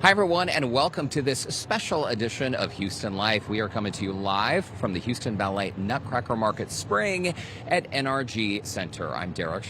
Hi, everyone, and welcome to this special edition of Houston Life. We are coming to you live from the Houston Ballet Nutcracker Market Spring at NRG Center. I'm Derrick.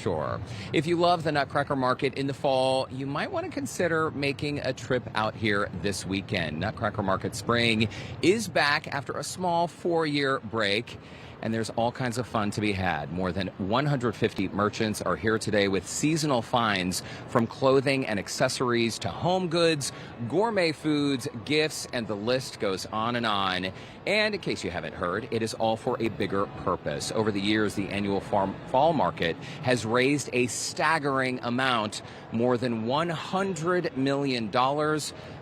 If you love the Nutcracker Market in the fall, you might want to consider making a trip out here this weekend. Nutcracker Market Spring is back after a small 4-year break, and there's all kinds of fun to be had. More than 150 merchants are here today with seasonal finds from clothing and accessories to home goods, gourmet foods, gifts, and the list goes on and on. And in case you haven't heard, it is all for a bigger purpose. Over the years, the annual fall market has raised a staggering amount, more than $100 million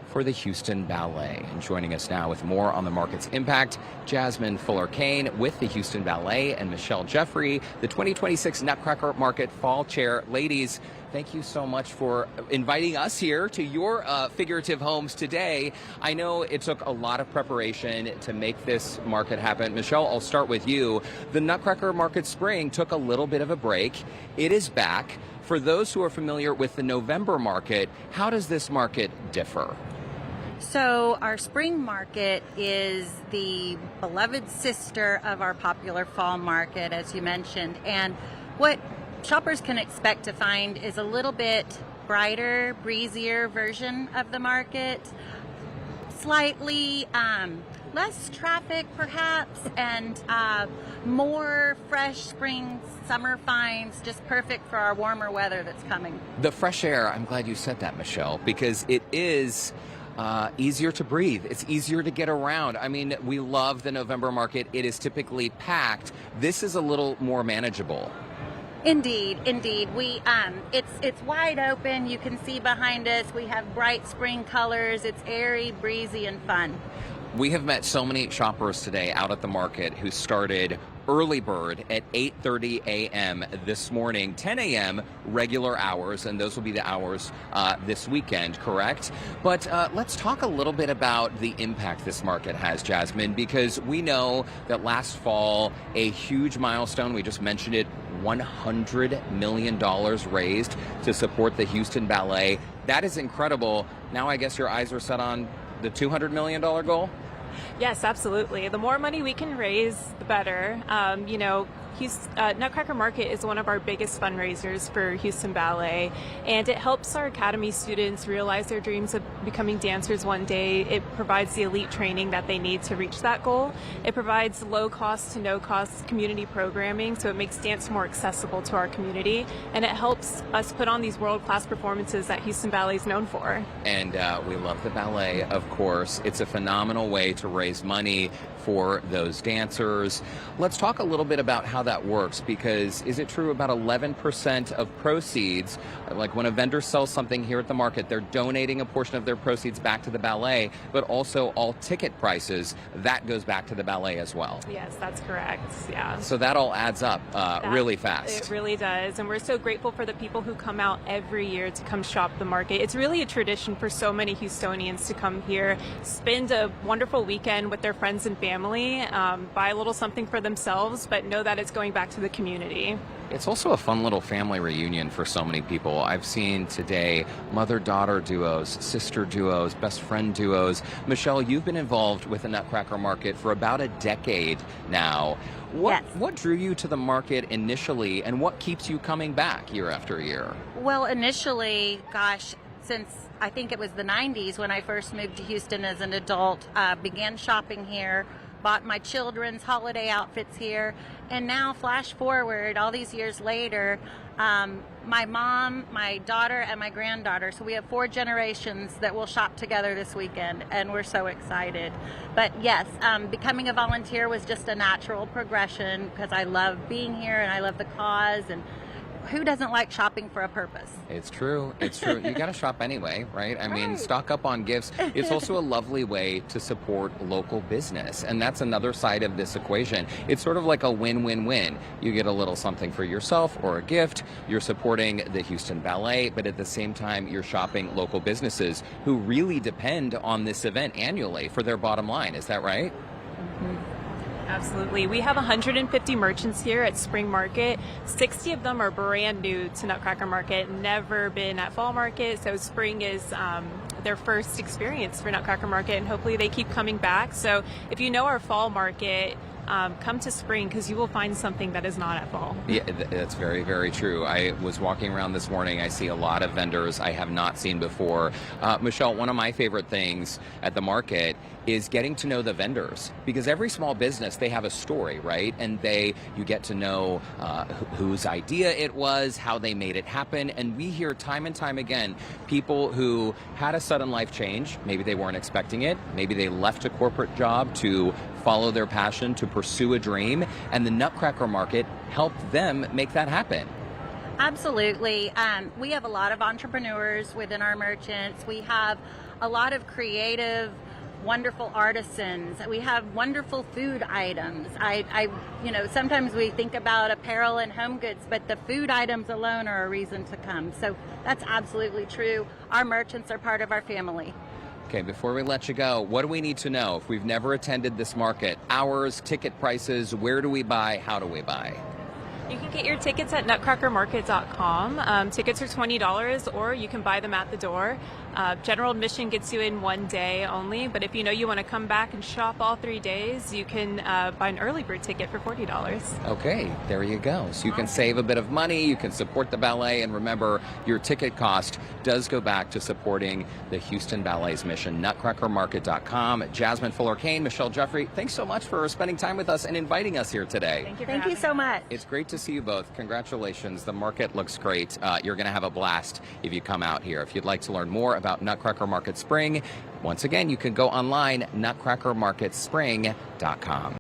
for the Houston Ballet. And joining us now with more on the market's impact, Jasmine Fuller-Kane with the Houston Ballet and Michelle Jeffery, the 2026 Nutcracker Market Fall Chair. Ladies, thank you so much for inviting us here to your figurative homes today. I know it took a lot of preparation to make this market happen. Michelle, I'll start with you. The Nutcracker Market Spring took a little bit of a break. It is back. For those who are familiar with the November market, how does this market differ? So our spring market is the beloved sister of our popular fall market, as you mentioned. And what shoppers can expect to find is a little bit brighter, breezier version of the market, slightly less traffic perhaps, and more fresh spring, summer finds, just perfect for our warmer weather that's coming. The fresh air, I'm glad you said that, Michelle, because it is easier to breathe. It's easier to get around. I mean, we love the November market. It is typically packed. This is a little more manageable. Indeed. It's wide open. You can see behind us. We have bright spring colors. It's airy, breezy, and fun. We have met so many shoppers today out at the market who started early bird at 8:30 a.m. this morning, 10 a.m. regular hours, and those will be the hours this weekend, correct? But let's talk a little bit about the impact this market has, Jasmine, because we know that last fall, a huge milestone, we just mentioned it, $100 million raised to support the Houston Ballet. That is incredible. Now I guess your eyes are set on the $200 million goal? Yes, absolutely. The more money we can raise, the better. Nutcracker Market is one of our biggest fundraisers for Houston Ballet, and it helps our academy students realize their dreams of becoming dancers one day. It provides the elite training that they need to reach that goal. It provides low cost to no cost community programming, so it makes dance more accessible to our community, and it helps us put on these world-class performances that Houston Ballet is known for. And we love the ballet, of course. It's a phenomenal way to raise money for those dancers. Let's talk a little bit about how that works, because is it true about 11% of proceeds, like when a vendor sells something here at the market, they're donating a portion of their proceeds back to the ballet, but also all ticket prices, that goes back to the ballet as well? Yes, that's correct. Yeah. So that all adds up really fast. It really does. And we're so grateful for the people who come out every year to come shop the market. It's really a tradition for so many Houstonians to come here, spend a wonderful weekend with their friends and family, buy a little something for themselves, but know that it's going back to the community. It's also a fun little family reunion for so many people. I've seen today mother-daughter duos, sister duos, best friend duos. Michelle, you've been involved with the Nutcracker Market for about a decade now. What drew you to the market initially, and what keeps you coming back year after year? Well, initially, since I think it was the 90s when I first moved to Houston as an adult, began shopping here, bought my children's holiday outfits here, and now flash forward all these years later, my mom, my daughter, and my granddaughter, so we have 4 generations that will shop together this weekend, and we're so excited. But yes, becoming a volunteer was just a natural progression because I love being here and I love the cause, and who doesn't like shopping for a purpose? It's true. It's true. You got to shop anyway, right? I mean, stock up on gifts. It's also a lovely way to support local business. And that's another side of this equation. It's sort of like a win-win-win. You get a little something for yourself or a gift. You're supporting the Houston Ballet, but at the same time, you're shopping local businesses who really depend on this event annually for their bottom line. Is that right? Mm-hmm. Absolutely. We have 150 merchants here at Spring Market. 60 of them are brand new to Nutcracker Market, never been at Fall Market. So Spring is their first experience for Nutcracker Market, and hopefully they keep coming back. So if you know our fall market, come to spring, because you will find something that is not at fall. Yeah, that's very, very true. I was walking around this morning. I see a lot of vendors I have not seen before. Michelle, one of my favorite things at the market is getting to know the vendors, because every small business, they have a story, right? And you get to know whose idea it was, how they made it happen. And we hear time and time again, people who had a sudden life change. Maybe they weren't expecting it. Maybe they left a corporate job to follow their passion, to pursue a dream, and the Nutcracker Market helped them make that happen. Absolutely. We have a lot of entrepreneurs within our merchants. We have a lot of creative, wonderful artisans. We have wonderful food items. Sometimes we think about apparel and home goods, but the food items alone are a reason to come. So that's absolutely true. Our merchants are part of our family. Okay, before we let you go, what do we need to know if we've never attended this market? Hours, ticket prices, where do we buy, how do we buy? You can get your tickets at nutcrackermarket.com. Tickets are $20, or you can buy them at the door. General admission gets you in one day only, but if you know you want to come back and shop all 3 days, you can buy an early bird ticket for $40. Okay, there you go. So you can save a bit of money, you can support the ballet, and remember, your ticket cost does go back to supporting the Houston Ballet's mission. Nutcrackermarket.com. Jasmine Fuller-Kane, Michelle Jeffery, thanks so much for spending time with us and inviting us here today. Thank you so much. It's great to see you both. Congratulations. The market looks great. You're going to have a blast if you come out here. If you'd like to learn more about Nutcracker Market Spring, once again, you can go online, nutcrackermarketspring.com.